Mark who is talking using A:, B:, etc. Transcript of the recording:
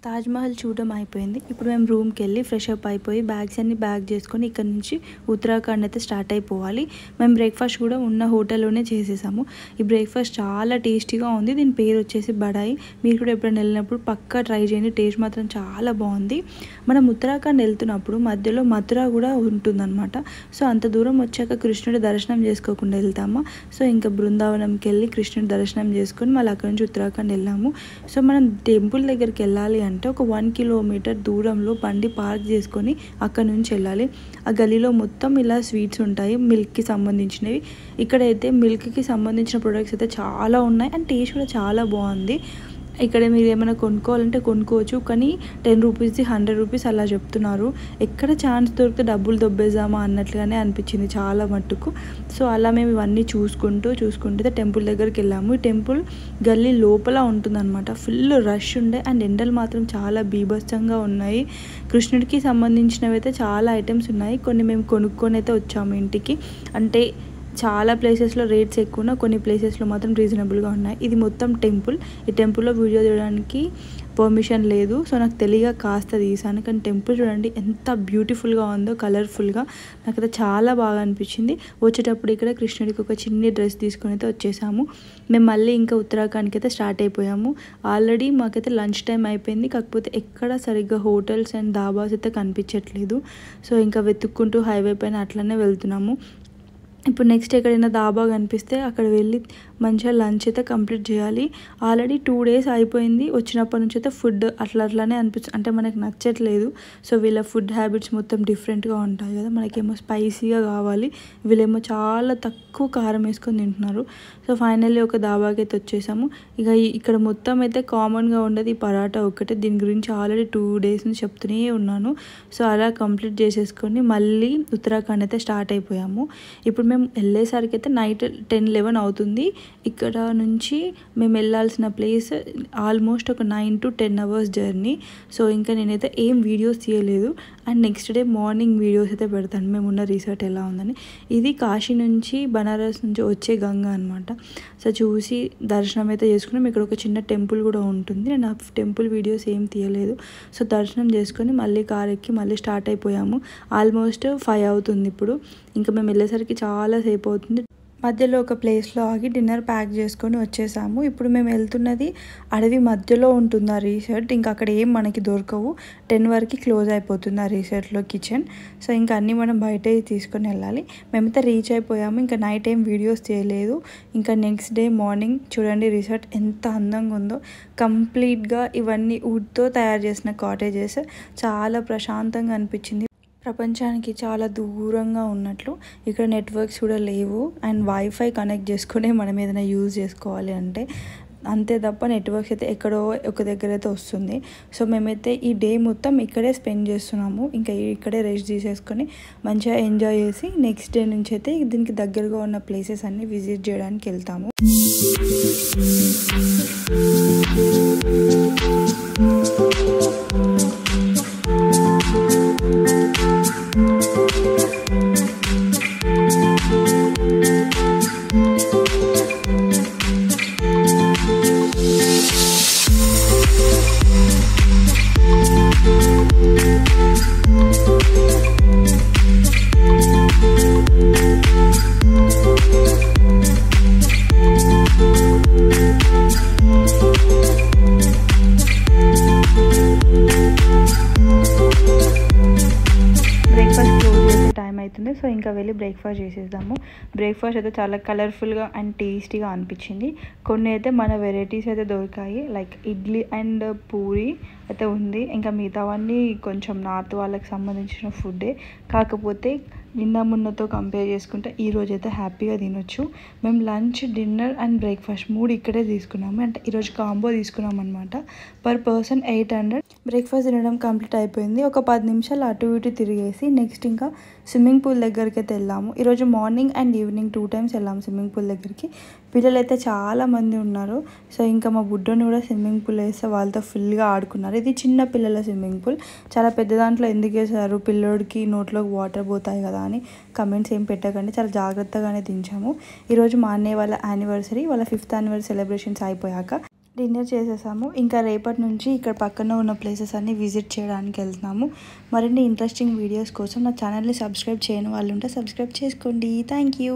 A: తాజ్‌మహల్ చూడడం అయిపోయింది. ఇప్పుడు మేము రూమ్‌కెళ్ళి ఫ్రెష్ అప్ అయిపోయి బ్యాగ్స్ అన్నీ ప్యాక్ చేసుకొని ఇక్కడి నుంచి ఉత్తరాఖండ్ అయితే స్టార్ట్ అయిపోవాలి. మేము బ్రేక్‌ఫాస్ట్ కూడా ఉన్న హోటల్‌లోనే చేసేసాము. ఈ బ్రేక్‌ఫాస్ట్ చాలా టేస్టీగా ఉంది. దీని పేరు వచ్చేసి బడాయి. మీరు కూడా ఎప్పుడైనా వెళ్ళినప్పుడు పక్కా ట్రై చేయండి. టేస్ట్ మాత్రం చాలా బాగుంది. మనం ఉత్తరాఖండ్ వెళ్తున్నప్పుడు మధ్యలో మథుర కూడా ఉంటుందన్నమాట. సో అంత దూరం వచ్చాక కృష్ణుడి దర్శనం చేసుకోకుండా వెళ్తామా. సో ఇంకా బృందావనంకి వెళ్ళి కృష్ణుడి దర్శనం చేసుకొని మళ్ళీ అక్కడి నుంచి ఉత్తరాఖండ్ వెళ్ళాము. సో మనం టెంపుల్ దగ్గరికి వెళ్ళాలి అంటే ఒక 1 కిలోమీటర్ దూరంలో బండి పార్క్ చేసుకొని అక్కడ నుంచి వెళ్ళాలి. ఆ గలీలో మొత్తం ఇలా స్వీట్స్ ఉంటాయి, మిల్క్కి సంబంధించినవి. ఇక్కడైతే మిల్క్కి సంబంధించిన ప్రొడక్ట్స్ అయితే చాలా ఉన్నాయి అండ్ టేస్ట్ కూడా చాలా బాగుంది. ఇక్కడ మీరు ఏమైనా కొనుక్కోవాలంటే కొనుక్కోవచ్చు, కానీ 10 రూపీస్ది 100 రూపీస్ అలా చెప్తున్నారు. ఎక్కడ ఛాన్స్ దొరికితే డబ్బులు దొబ్బేద్దామా అన్నట్లుగానే అనిపించింది చాలా మట్టుకు. సో అలా మేము ఇవన్నీ చూసుకుంటూ టెంపుల్ దగ్గరికి వెళ్ళాము. ఈ టెంపుల్ గల్లీ లోపల ఉంటుందన్నమాట. ఫుల్ రష్ ఉండే అండ్ ఎండలు మాత్రం చాలా బీభత్సంగా ఉన్నాయి. కృష్ణుడికి సంబంధించినవి అయితే చాలా ఐటమ్స్ ఉన్నాయి. కొన్ని మేము కొనుక్కొని అయితే వచ్చాము ఇంటికి. అంటే చాలా ప్లేసెస్లో రేట్స్ ఎక్కువ, కొన్ని ప్లేసెస్లో మాత్రం రీజనబుల్గా ఉన్నాయి. ఇది మొత్తం టెంపుల్. ఈ టెంపుల్లో వీడియో తీయడానికి పర్మిషన్ లేదు. సో నాకు తెలియక కాస్త తీసాను. కానీ టెంపుల్ చూడండి ఎంత బ్యూటిఫుల్గా ఉందో, కలర్ఫుల్గా. నాకైతే చాలా బాగా అనిపించింది. వచ్చేటప్పుడు ఇక్కడ కృష్ణుడికి ఒక చిన్ని డ్రెస్ తీసుకొని అయితే వచ్చేసాము. మేము మళ్ళీ ఇంకా ఉత్తరాఖండ్కి అయితే స్టార్ట్ అయిపోయాము. ఆల్రెడీ మాకైతే లంచ్ టైం అయిపోయింది. కాకపోతే ఎక్కడ సరిగ్గా హోటల్స్ అండ్ ధాబాస్ అయితే కనిపించట్లేదు. సో ఇంకా వెతుక్కుంటూ హైవే పైన అట్లనే వెళ్తున్నాము. ఇప్పుడు నెక్స్ట్ ఎక్కడైనా ధాబా కనిపిస్తే అక్కడ వెళ్ళి మంచిగా లంచ్ అయితే కంప్లీట్ చేయాలి. ఆల్రెడీ 2 days అయిపోయింది. వచ్చినప్పటి నుంచి అయితే ఫుడ్ అట్లానే అనిపిస్తుంది, అంటే మనకు నచ్చట్లేదు. సో వీళ్ళ ఫుడ్ హ్యాబిట్స్ మొత్తం డిఫరెంట్గా ఉంటాయి కదా. మనకేమో స్పైసీగా కావాలి, వీళ్ళేమో చాలా తక్కువ కారం వేసుకొని తింటున్నారు. సో ఫైనల్లీ ఒక ధాబాకి అయితే వచ్చేసాము. ఇక ఇక్కడ మొత్తం అయితే కామన్గా ఉండదు ఈ పరాటా ఒక్కటే. దీని గురించి ఆల్రెడీ 2 days నుంచి చెప్తూనే ఉన్నాను. సో అలా కంప్లీట్ చేసేసుకొని మళ్ళీ ఉత్తరాఖండ్ అయితే స్టార్ట్ అయిపోయాము. ఇప్పుడు మేము వెళ్ళేసరికి అయితే నైట్ 10-11 అవుతుంది. ఇక్కడ నుంచి మేము వెళ్ళాల్సిన ప్లేస్ ఆల్మోస్ట్ ఒక 9 to 10 hours జర్నీ. సో ఇంకా నేనైతే ఏం వీడియోస్ తీయలేదు. And next day morning videos అయితే పెడతాను మేము ఉన్న రిసార్ట్ ఎలా ఉందని. ఇది కాశీ నుంచి బనారస్ నుంచి వచ్చే గంగా అనమాట. సో చూసి దర్శనం అయితే చేసుకున్నాం. ఇక్కడ ఒక చిన్న టెంపుల్ కూడా ఉంటుంది. నేను ఆ టెంపుల్ వీడియోస్ ఏం తీయలేదు. సో దర్శనం చేసుకొని మళ్ళీ కార్ ఎక్కి మళ్ళీ స్టార్ట్ అయిపోయాము. ఆల్మోస్ట్ 5 అవుతుంది ఇప్పుడు. ఇంకా మేము వెళ్ళేసరికి చాలా సేపు అవుతుంది. మధ్యలో ఒక ప్లేస్లో ఆగి డిన్నర్ ప్యాక్ చేసుకొని వచ్చేసాము. ఇప్పుడు మేము వెళ్తున్నది అడవి మధ్యలో ఉంటుంది ఆ రిసార్ట్. ఇంకా అక్కడ ఏం మనకి దొరకవు. 10 వరకు క్లోజ్ అయిపోతుంది ఆ రిసార్ట్లో కిచెన్. సో ఇంకా అన్నీ మనం బయటే తీసుకొని వెళ్ళాలి. మేమైతే రీచ్ అయిపోయాము. ఇంకా నైట్ ఏం వీడియోస్ చేయలేదు. ఇంకా నెక్స్ట్ డే మార్నింగ్ చూడండి రిసార్ట్ ఎంత అందంగా ఉందో. కంప్లీట్గా ఇవన్నీ వుడ్తో తయారు చేసిన కాటేజెస్. చాలా ప్రశాంతంగా అనిపించింది. ప్రపంచానికి చాలా దూరంగా ఉన్నట్లు. ఇక్కడ నెట్వర్క్స్ కూడా లేవు అండ్ వైఫై కనెక్ట్ చేసుకునే మనం ఏదైనా యూజ్ చేసుకోవాలి అంటే, అంతే తప్ప నెట్వర్క్స్ అయితే ఎక్కడో ఒక దగ్గర అయితే వస్తుంది. సో మేమైతే ఈ డే మొత్తం ఇక్కడే స్పెండ్ చేస్తున్నాము. ఇంకా ఇక్కడే రెస్ట్ తీసేసుకొని మంచిగా ఎంజాయ్ చేసి నెక్స్ట్ డే నుంచి అయితే దీనికి దగ్గరగా ఉన్న ప్లేసెస్ అన్నీ విజిట్ చేయడానికి వెళ్తాము. సో ఇంకా వెళ్ళి బ్రేక్ఫాస్ట్ చేసేద్దాము. బ్రేక్ఫాస్ట్ అయితే చాలా కలర్ఫుల్గా అండ్ టేస్టీగా అనిపించింది. కొన్ని అయితే మన వెరైటీస్ అయితే దొరికాయి, లైక్ ఇడ్లీ అండ్ పూరి అయితే ఉంది. ఇంకా మిగతావన్నీ కొంచెం నార్త్ వాళ్ళకి సంబంధించిన ఫుడ్డే. కాకపోతే నిన్న మొన్నతో కంపేర్ చేసుకుంటే ఈరోజు అయితే హ్యాపీగా తినొచ్చు. మేము లంచ్, డిన్నర్ అండ్ బ్రేక్ఫాస్ట్ 3 ఇక్కడే తీసుకున్నాము. అంటే ఈరోజు కాంబో తీసుకున్నాం అనమాట. Per person 800. బ్రేక్ఫాస్ట్ తినడం కంప్లీట్ అయిపోయింది. ఒక 10 నిమిషాలు అటు ఇటు తిరిగేసి నెక్స్ట్ ఇంకా స్విమ్మింగ్ పూల్ దగ్గరికి అయితే వెళ్ళాము. ఈరోజు మార్నింగ్ అండ్ ఈవినింగ్ 2 times వెళ్ళాము స్విమ్మింగ్ పూల్ దగ్గరికి. పిల్లలు అయితే చాలామంది ఉన్నారు. సో ఇంకా మా బుడ్డోని కూడా స్విమ్మింగ్ పూల్ వేస్తే వాళ్ళతో ఫుల్గా ఆడుకున్నారు. ఇది చిన్న పిల్లల స్విమ్మింగ్ పూల్. చాలా పెద్ద దాంట్లో ఎందుకు వేసారు, పిల్లోడికి నోట్లోకి వాటర్ పోతాయి కదా అని కమెంట్స్ ఏం పెట్టకండి. చాలా జాగ్రత్తగానే దించాము. ఈరోజు మా అన్నయ్య వాళ్ళ యానివర్సరీ, వాళ్ళ 5th anniversary సెలబ్రేషన్స్ అయిపోయాక డిన్నర్ చేసేసాము. ఇంకా రేపటి నుంచి ఇక్కడ పక్కన ఉన్న ప్లేసెస్ అన్నీ విజిట్ చేయడానికి వెళ్తున్నాము. మరిన్ని ఇంట్రెస్టింగ్ వీడియోస్ కోసం నా ఛానల్ని సబ్స్క్రైబ్ చేయని వాళ్ళు ఉంటే సబ్స్క్రైబ్ చేసుకోండి. Thank you.